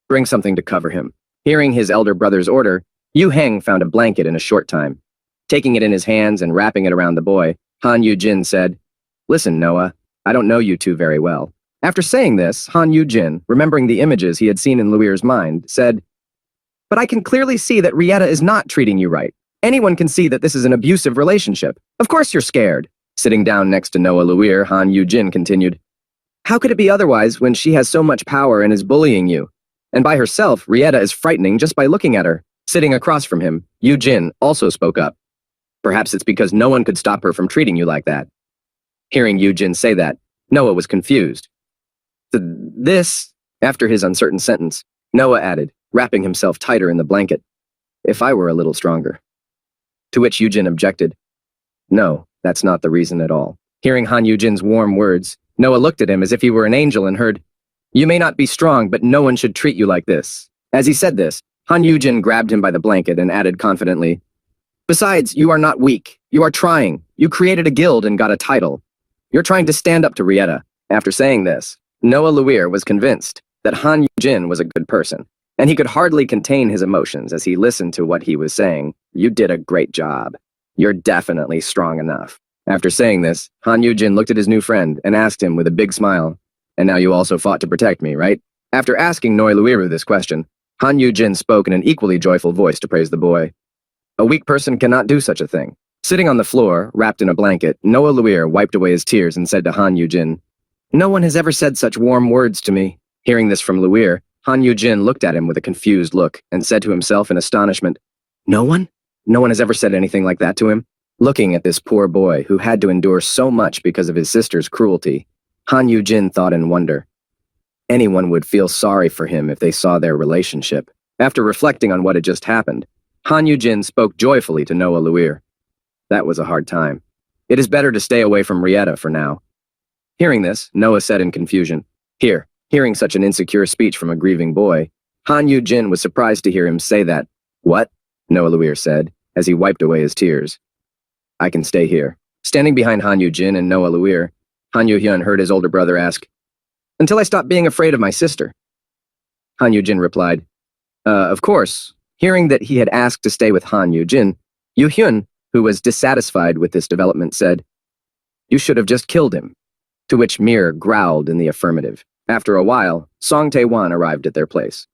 [SPEAKER 1] "Bring something to cover him." Hearing his elder brother's order, Yu-heng found a blanket in a short time. Taking it in his hands and wrapping it around the boy, Han Yu-jin said, "Listen, Noah, I don't know you two very well." After saying this, Han Yu-jin, remembering the images he had seen in Luir's mind, said, "But I can clearly see that Rietta is not treating you right. Anyone can see that this is an abusive relationship. Of course you're scared." Sitting down next to Noah Luir, Han Yu-jin continued, "How could it be otherwise when she has so much power and is bullying you? And by herself, Rietta is frightening just by looking at her." Sitting across from him, Yu-jin also spoke up. "Perhaps it's because no one could stop her from treating you like that." Hearing Yu-jin say that, Noah was confused. This, after his uncertain sentence, Noah added, wrapping himself tighter in the blanket, "If I were a little stronger." To which Yu-jin objected, "No, that's not the reason at all." Hearing Han Yujin's warm words, Noah looked at him as if he were an angel and heard, "You may not be strong, but no one should treat you like this." As he said this, Han Yujin grabbed him by the blanket and added confidently, "Besides, you are not weak. You are trying. You created a guild and got a title. You're trying to stand up to Rieta." After saying this, Noah Luir was convinced that Han Yujin was a good person, and he could hardly contain his emotions as he listened to what he was saying. "You did a great job. You're definitely strong enough." After saying this, Han Yujin looked at his new friend and asked him with a big smile, "And now you also fought to protect me, right?" After asking Noi Luiru this question, Han Yujin spoke in an equally joyful voice to praise the boy. "A weak person cannot do such a thing." Sitting on the floor, wrapped in a blanket, Noah Luir wiped away his tears and said to Han Yujin, "No one has ever said such warm words to me." Hearing this from Luir, Han Yujin looked at him with a confused look and said to himself in astonishment, "No one? No one has ever said anything like that to him?" Looking at this poor boy who had to endure so much because of his sister's cruelty, Han Yujin thought in wonder. Anyone would feel sorry for him if they saw their relationship. After reflecting on what had just happened, Han Yujin spoke joyfully to Noah Luir. That was a hard time. It is better to stay away from Rieta for now. Hearing this, Noah said in confusion, Hearing such an insecure speech from a grieving boy, Han Yujin was surprised to hear him say that. "What?" Noah Luir said, as he wiped away his tears. "I can stay here." Standing behind Han Yujin and Noah Luir, Han Yuhyun heard his older brother ask, "Until I stop being afraid of my sister." Han Yujin replied, Of course." Hearing that he had asked to stay with Han Yujin, Yuhyun, who was dissatisfied with this development, said, "You should have just killed him." To which Mir growled in the affirmative. After a while, Song Tae-wan arrived at their place.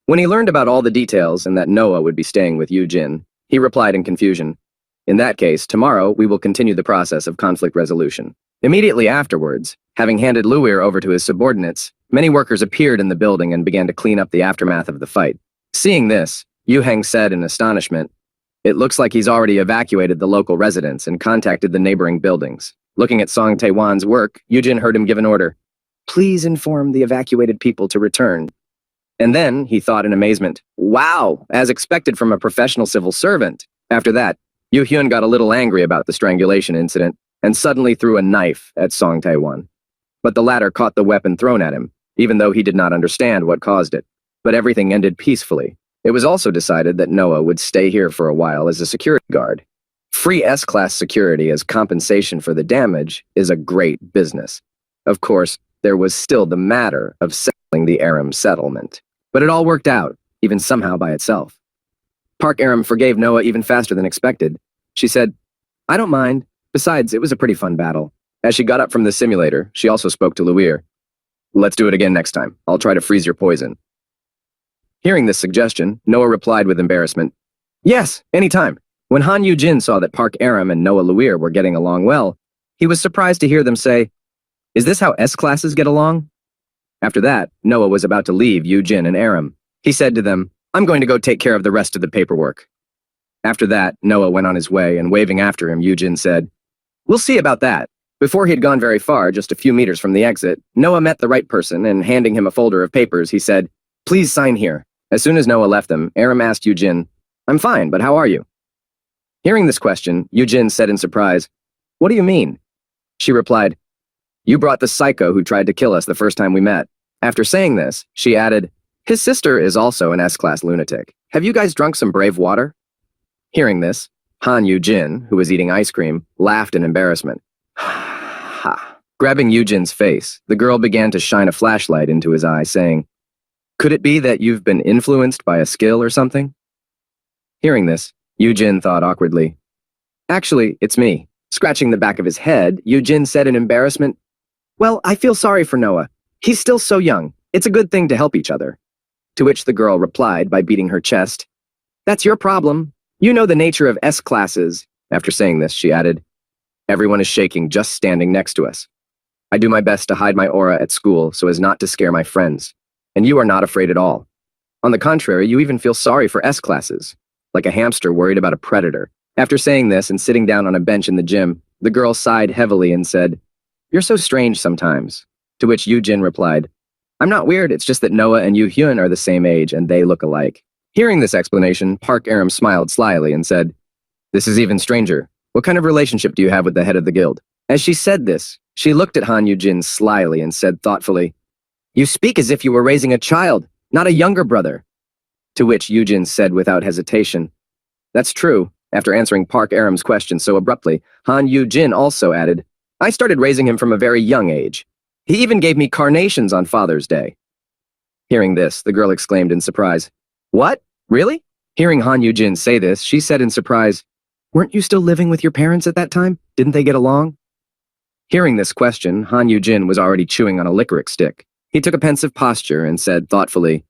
[SPEAKER 1] When he learned about all the details and that Noah would be staying with Yujin, he replied in confusion, "In that case, tomorrow we will continue the process of conflict resolution." Immediately afterwards, having handed Luir over to his subordinates, many workers appeared in the building and began to clean up the aftermath of the fight. Seeing this, Yu Heng said in astonishment, "It looks like he's already evacuated the local residents and contacted the neighboring buildings." Looking at Song Tae-wan's work, Yujin heard him give an order. "Please inform the evacuated people to return." And then, he thought in amazement, "Wow, as expected from a professional civil servant." After that, Yu Hyun got a little angry about the strangulation incident and suddenly threw a knife at Song Tae-wan. But the latter caught the weapon thrown at him, even though he did not understand what caused it. But everything ended peacefully. It was also decided that Noah would stay here for a while as a security guard. Free S-class security as compensation for the damage is a great business. Of course, there was still the matter of settling the Aram settlement. But it all worked out, even somehow by itself. Park Aram forgave Noah even faster than expected. She said, "I don't mind. Besides, it was a pretty fun battle." As she got up from the simulator, she also spoke to Luir. "Let's do it again next time. I'll try to freeze your poison." Hearing this suggestion, Noah replied with embarrassment, "Yes, anytime." When Han Yujin saw that Park Aram and Noah Luir were getting along well, he was surprised to hear them say, "Is this how S-classes get along?" After that, Noah was about to leave Yujin and Aram. He said to them, "I'm going to go take care of the rest of the paperwork." After that, Noah went on his way, and waving after him, Yujin said, "We'll see about that." Before he had gone very far, just a few meters from the exit, Noah met the right person, and handing him a folder of papers, he said, "Please sign here." As soon as Noah left them, Aram asked Yujin, "I'm fine, but how are you?" Hearing this question, Yujin said in surprise, "What do you mean?" She replied, "You brought the psycho who tried to kill us the first time we met." After saying this, she added, "His sister is also an S-class lunatic. Have you guys drunk some brave water?" Hearing this, Han Yujin, who was eating ice cream, laughed in embarrassment. Ha! Grabbing Yujin's face, the girl began to shine a flashlight into his eye, saying, "Could it be that you've been influenced by a skill or something?" Hearing this, Yujin thought awkwardly, "Actually, it's me." Scratching the back of his head, Yujin said in embarrassment, "Well, I feel sorry for Noah. He's still so young. It's a good thing to help each other." To which the girl replied by beating her chest, "That's your problem. You know the nature of S-classes." After saying this, she added, "Everyone is shaking just standing next to us. I do my best to hide my aura at school so as not to scare my friends. And you are not afraid at all. On the contrary, you even feel sorry for S-classes, like a hamster worried about a predator." After saying this and sitting down on a bench in the gym, the girl sighed heavily and said, "You're so strange sometimes." To which Yujin replied, "I'm not weird, it's just that Noah and Yu Hyun are the same age and they look alike." Hearing this explanation, Park Aram smiled slyly and said, "This is even stranger. What kind of relationship do you have with the head of the guild?" As she said this, she looked at Han Yujin slyly and said thoughtfully, "You speak as if you were raising a child, not a younger brother." To which Yujin said without hesitation, "That's true." After answering Park Aram's question so abruptly, Han Yujin also added, "I started raising him from a very young age. He even gave me carnations on Father's Day." Hearing this, the girl exclaimed in surprise, "What? Really?" Hearing Han Yujin say this, she said in surprise, "Weren't you still living with your parents at that time? Didn't they get along?" Hearing this question, Han Yujin was already chewing on a licorice stick. He took a pensive posture and said thoughtfully,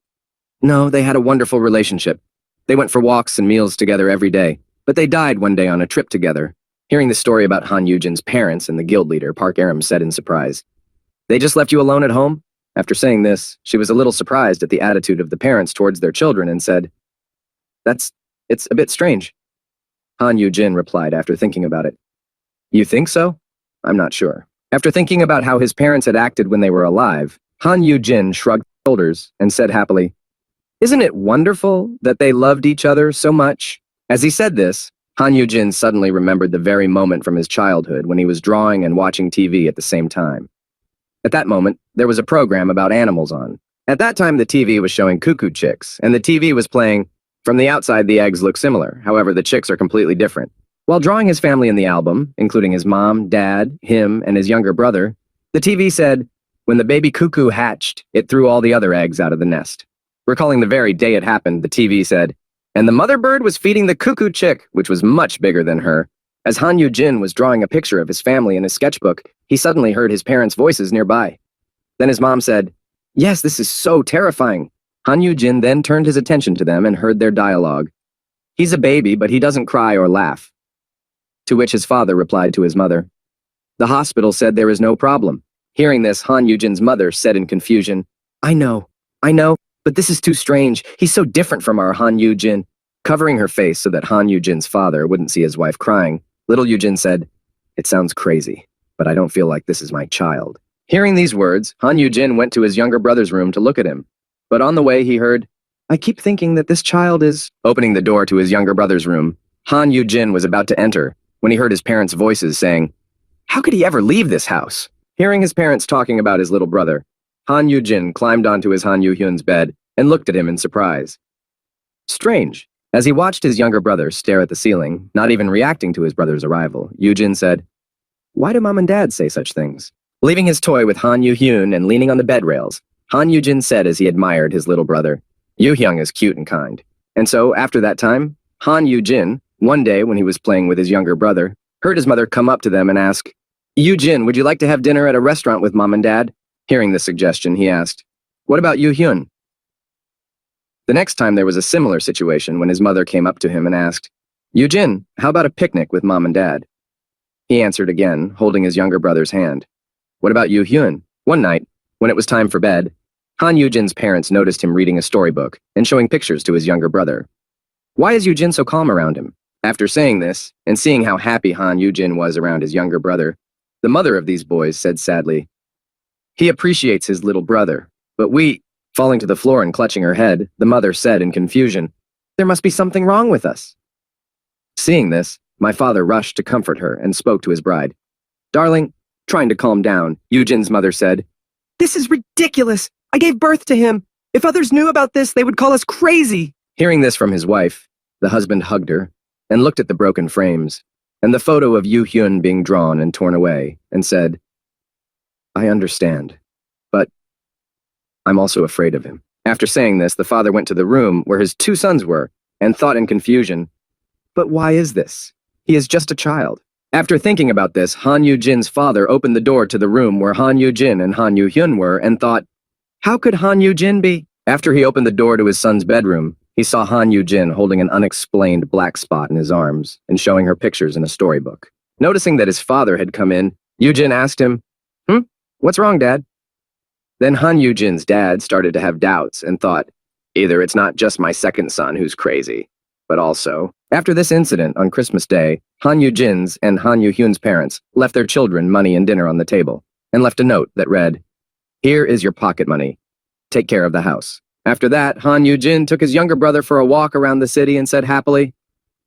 [SPEAKER 1] "No, they had a wonderful relationship. They went for walks and meals together every day, but they died one day on a trip together." Hearing the story about Han Yujin's parents and the guild leader, Park Aram said in surprise, "They just left you alone at home?" After saying this, she was a little surprised at the attitude of the parents towards their children and said, It's a bit strange." Han Yujin replied after thinking about it, "You think so? I'm not sure." After thinking about how his parents had acted when they were alive, Han Yujin shrugged his shoulders and said happily, "Isn't it wonderful that they loved each other so much?" As he said this, Han Yujin suddenly remembered the very moment from his childhood when he was drawing and watching TV at the same time. At that moment, there was a program about animals on. At that time, the TV was showing cuckoo chicks, and the TV was playing, "From the outside, the eggs look similar. However, the chicks are completely different." While drawing his family in the album, including his mom, dad, him, and his younger brother, the TV said, "When the baby cuckoo hatched, it threw all the other eggs out of the nest." Recalling the very day it happened, the TV said, "And the mother bird was feeding the cuckoo chick, which was much bigger than her." As Han Yujin was drawing a picture of his family in his sketchbook, he suddenly heard his parents' voices nearby. Then his mom said, "Yes, this is so terrifying." Han Yujin then turned his attention to them and heard their dialogue. "He's a baby, but he doesn't cry or laugh." To which his father replied to his mother, "The hospital said there is no problem." Hearing this, Han Yujin's mother said in confusion, I know, but this is too strange. He's so different from our Han Yujin." Covering her face so that Han Yujin's father wouldn't see his wife crying, little Yujin said, "It sounds crazy, but I don't feel like this is my child." Hearing these words, Han Yujin went to his younger brother's room to look at him. But on the way, he heard, "I keep thinking that this child is—" Opening the door to his younger brother's room, Han Yujin was about to enter when he heard his parents' voices saying, "How could he ever leave this house?" Hearing his parents talking about his little brother, Han Yujin climbed onto his Han Yuhyun's bed and looked at him in surprise. Strange. As he watched his younger brother stare at the ceiling, not even reacting to his brother's arrival, Yujin said, "Why do Mom and Dad say such things?" Leaving his toy with Han Yuhyun and leaning on the bed rails, Han Yujin said as he admired his little brother, "Yuhyung is cute and kind." And so, after that time, Han Yujin, one day when he was playing with his younger brother, heard his mother come up to them and ask, "Yujin, would you like to have dinner at a restaurant with Mom and Dad?" Hearing this suggestion, he asked, "What about Yuhyun?" The next time there was a similar situation when his mother came up to him and asked, "Yujin, how about a picnic with Mom and Dad?" He answered again, holding his younger brother's hand, "What about Yuhyun?" One night, when it was time for bed, Han Yujin's parents noticed him reading a storybook and showing pictures to his younger brother. "Why is Yujin so calm around him?" After saying this, and seeing how happy Han Yujin was around his younger brother, the mother of these boys said sadly, "He appreciates his little brother, but we—" Falling to the floor and clutching her head, the mother said in confusion, "There must be something wrong with us." Seeing this, my father rushed to comfort her and spoke to his bride. "Darling," trying to calm down, Yujin's mother said, "This is ridiculous. I gave birth to him. If others knew about this, they would call us crazy." Hearing this from his wife, the husband hugged her and looked at the broken frames and the photo of Yuhyun being drawn and torn away and said, "I understand, but I'm also afraid of him." After saying this, the father went to the room where his two sons were and thought in confusion, "But why is this? He is just a child." After thinking about this, Han Yujin's father opened the door to the room where Han Yujin and Han Yuhyun were and thought, "How could Han Yujin be?" After he opened the door to his son's bedroom, he saw Han Yujin holding an unexplained black spot in his arms and showing her pictures in a storybook. Noticing that his father had come in, Yujin asked him, "What's wrong, Dad?" Then Han Yujin's dad started to have doubts and thought, either it's not just my second son who's crazy, but also, after this incident on Christmas Day, Han Yujin's and Han Yuhyun's parents left their children money and dinner on the table and left a note that read, "Here is your pocket money. Take care of the house." After that, Han Yujin took his younger brother for a walk around the city and said happily,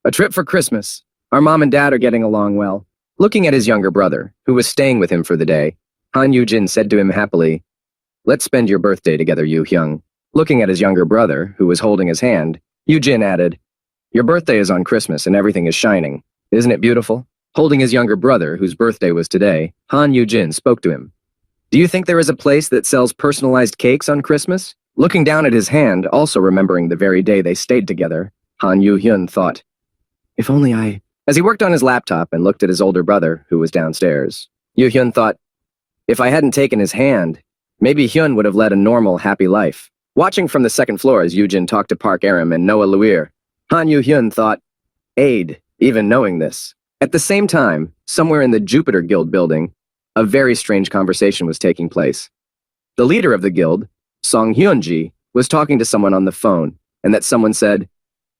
[SPEAKER 1] "A trip for Christmas. Our mom and dad are getting along well. Looking at his younger brother, who was staying with him for the day, Han Yu-jin said to him happily, "Let's spend your birthday together, Yu-hyung." Looking at his younger brother, who was holding his hand, Yu-jin added, "Your birthday is on Christmas and everything is shining. Isn't it beautiful?" Holding his younger brother, whose birthday was today, Han Yu-jin spoke to him. "Do you think there is a place that sells personalized cakes on Christmas?" Looking down at his hand, also remembering the very day they stayed together, Han Yu-hyun thought, "If only I—" As he worked on his laptop and looked at his older brother, who was downstairs, Yu-hyun thought, "If I hadn't taken his hand, maybe Hyun would have led a normal, happy life." Watching from the second floor as Yu-jin talked to Park Aram and Noah Luir, Han Yu-hyun thought, "Aid, even knowing this." At the same time, somewhere in the Jupiter Guild building, a very strange conversation was taking place. The leader of the guild, Song Hyun-ji, was talking to someone on the phone, and that someone said,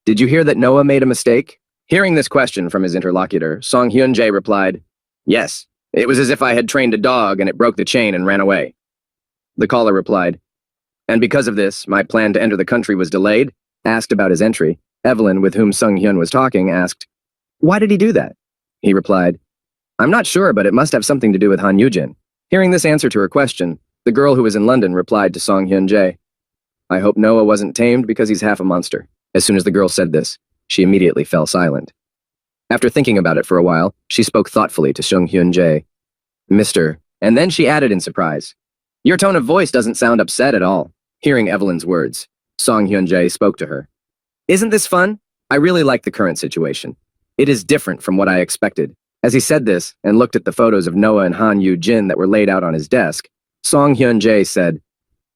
[SPEAKER 1] "Did you hear that Noah made a mistake?" Hearing this question from his interlocutor, Song Hyun-jae replied, "Yes, it was as if I had trained a dog and it broke the chain and ran away." The caller replied, "And because of this, my plan to enter the country was delayed?" Asked about his entry, Evelyn, with whom Sung Hyun was talking, asked, "Why did he do that?" He replied, "I'm not sure, but it must have something to do with Han Yu-jin." Hearing this answer to her question, the girl who was in London replied to Song Hyun-jae, "I hope Noah wasn't tamed because he's half a monster." As soon as the girl said this, she immediately fell silent. After thinking about it for a while, she spoke thoughtfully to Sung Hyun-jae, "Mr." And then she added in surprise, "Your tone of voice doesn't sound upset at all." Hearing Evelyn's words, Song Hyun-jae spoke to her. "Isn't this fun? I really like the current situation. It is different from what I expected." As he said this and looked at the photos of Noah and Han Yu-jin that were laid out on his desk, Song Hyun-jae said,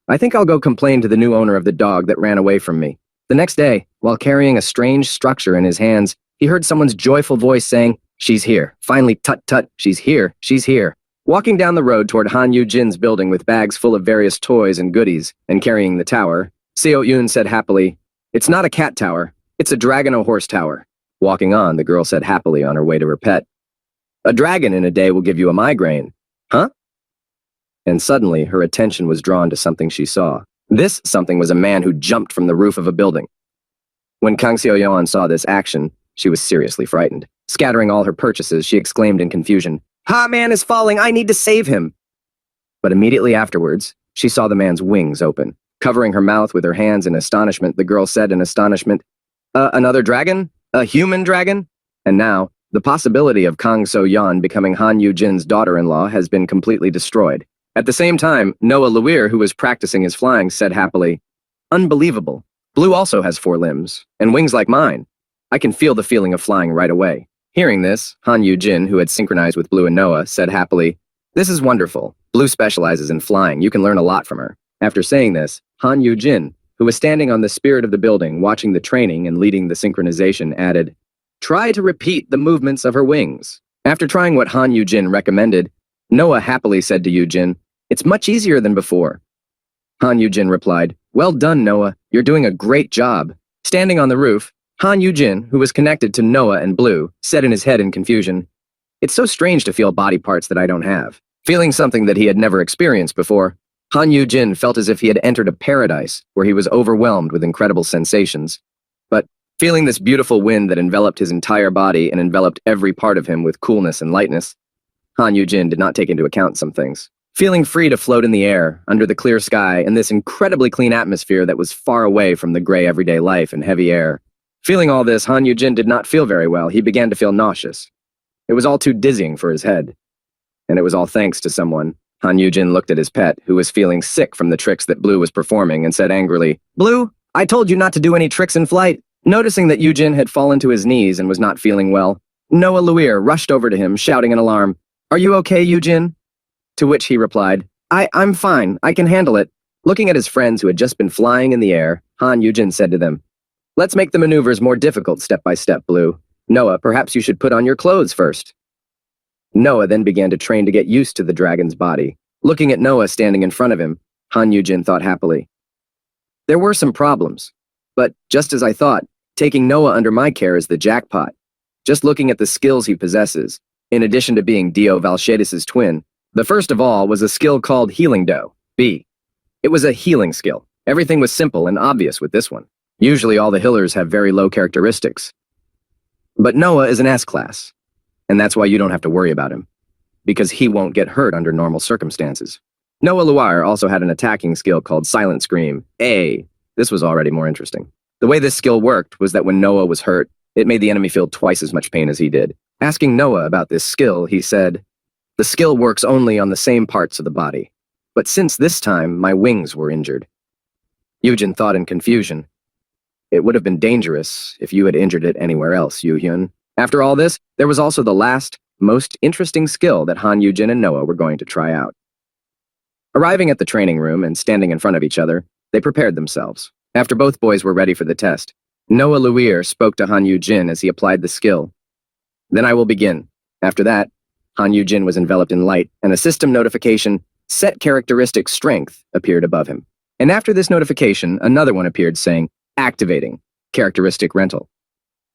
[SPEAKER 1] "I think I'll go complain to the new owner of the dog that ran away from me." The next day, while carrying a strange structure in his hands, he heard someone's joyful voice saying, "She's here. Finally, tut-tut, she's here, she's here." Walking down the road toward Han Yu-jin's building with bags full of various toys and goodies, and carrying the tower, Seo-yoon said happily, "It's not a cat tower, it's a dragon-o-horse tower." Walking on, the girl said happily on her way to her pet, "A dragon in a day will give you a migraine." Huh? And suddenly, her attention was drawn to something she saw. This something was a man who jumped from the roof of a building. When Kang Seo-yeon saw this action, she was seriously frightened. Scattering all her purchases, she exclaimed in confusion, "Ha, man is falling, I need to save him!" But immediately afterwards, she saw the man's wings open. Covering her mouth with her hands in astonishment, the girl said in astonishment, Another dragon? A human dragon?" And now, the possibility of Kang So-yeon becoming Han Yu-jin's daughter-in-law has been completely destroyed. At the same time, Noah Luir, who was practicing his flying, said happily, "Unbelievable. Blue also has 4 limbs, and wings like mine. I can feel the feeling of flying right away." Hearing this, Han Yu-jin, who had synchronized with Blue and Noah, said happily, "This is wonderful. Blue specializes in flying. You can learn a lot from her." After saying this, Han Yu-jin, who was standing on the spirit of the building watching the training and leading the synchronization, added, "Try to repeat the movements of her wings." After trying what Han Yu-jin recommended, Noah happily said to Yu-jin, "It's much easier than before." Han Yu-jin replied, "Well done, Noah. You're doing a great job." Standing on the roof, Han Yu-jin, who was connected to Noah and Blue, said in his head in confusion, "It's so strange to feel body parts that I don't have." Feeling something that he had never experienced before, Han Yu-jin felt as if he had entered a paradise where he was overwhelmed with incredible sensations. But feeling this beautiful wind that enveloped his entire body and enveloped every part of him with coolness and lightness, Han Yu-jin did not take into account some things. Feeling free to float in the air, under the clear sky, and this incredibly clean atmosphere that was far away from the gray everyday life and heavy air. Feeling all this, Han Yu-jin did not feel very well. He began to feel nauseous. It was all too dizzying for his head. And it was all thanks to someone. Han Yu-jin looked at his pet, who was feeling sick from the tricks that Blue was performing, and said angrily, "Blue, I told you not to do any tricks in flight." Noticing that Yu-jin had fallen to his knees and was not feeling well, Noah Luir rushed over to him, shouting in alarm, "Are you okay, Yu-jin?" To which he replied, I'm fine, I can handle it." Looking at his friends who had just been flying in the air, Han Yu-jin said to them, "Let's make the maneuvers more difficult step by step, Blue. Noah, perhaps you should put on your clothes first." Noah then began to train to get used to the dragon's body. Looking at Noah standing in front of him, Han Yu-jin thought happily, "There were some problems, but just as I thought, taking Noah under my care is the jackpot. Just looking at the skills he possesses, in addition to being Dio Valshedis' twin, the first of all was a skill called Healing Do, B. It was a healing skill. Everything was simple and obvious with this one. Usually all the healers have very low characteristics. But Noah is an S-class. and that's why you don't have to worry about him, because he won't get hurt under normal circumstances. Noah Luire also had an attacking skill called Silent Scream. This was already more interesting. The way this skill worked was that when Noah was hurt, it made the enemy feel twice as much pain as he did. Asking Noah about this skill, he said, "The skill works only on the same parts of the body. But since this time, my wings were injured." Yujin thought in confusion. It would have been dangerous if you had injured it anywhere else, Yu-hyun. After all this, there was also the last, most interesting skill that Han Yujin and Noah were going to try out. Arriving at the training room and standing in front of each other, they prepared themselves. After both boys were ready for the test, Noah Luire spoke to Han Yujin as he applied the skill. "Then I will begin." After that, Han Yujin was enveloped in light, and a system notification, "Set characteristic strength," appeared above him. And after this notification, another one appeared saying, "Activating, characteristic rental."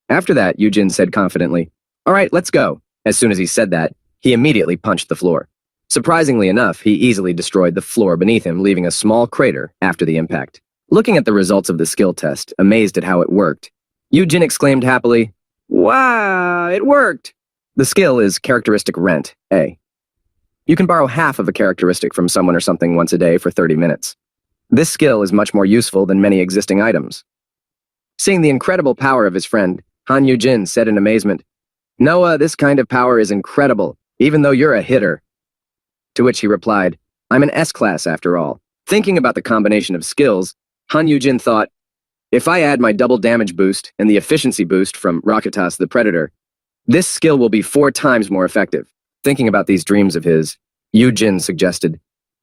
[SPEAKER 1] After that, Yujin said confidently, "All right, let's go." As soon as he said that, he immediately punched the floor. Surprisingly enough, he easily destroyed the floor beneath him, leaving a small crater after the impact. Looking at the results of the skill test, amazed at how it worked, Yujin exclaimed happily, "Wow, it worked!" The skill is characteristic rent, A. You can borrow half of a characteristic from someone or something once a day for 30 minutes. This skill is much more useful than many existing items. Seeing the incredible power of his friend, Han Yujin said in amazement, "Noah, this kind of power is incredible, even though you're a hitter." To which he replied, "I'm an S-class after all." Thinking about the combination of skills, Han Yujin thought, if I add my double damage boost and the efficiency boost from Rakutas the Predator, this skill will be 4 times more effective. Thinking about these dreams of his, Yujin suggested,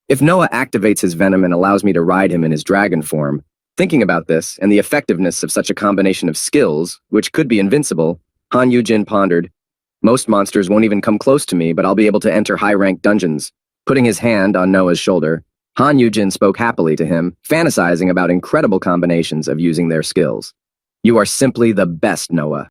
[SPEAKER 1] if Noah activates his venom and allows me to ride him in his dragon form, thinking about this and the effectiveness of such a combination of skills, which could be invincible, Han Yujin pondered, most monsters won't even come close to me, but I'll be able to enter high-ranked dungeons. Putting his hand on Noah's shoulder, Han Yujin spoke happily to him, fantasizing about incredible combinations of using their skills. "You are simply the best, Noah."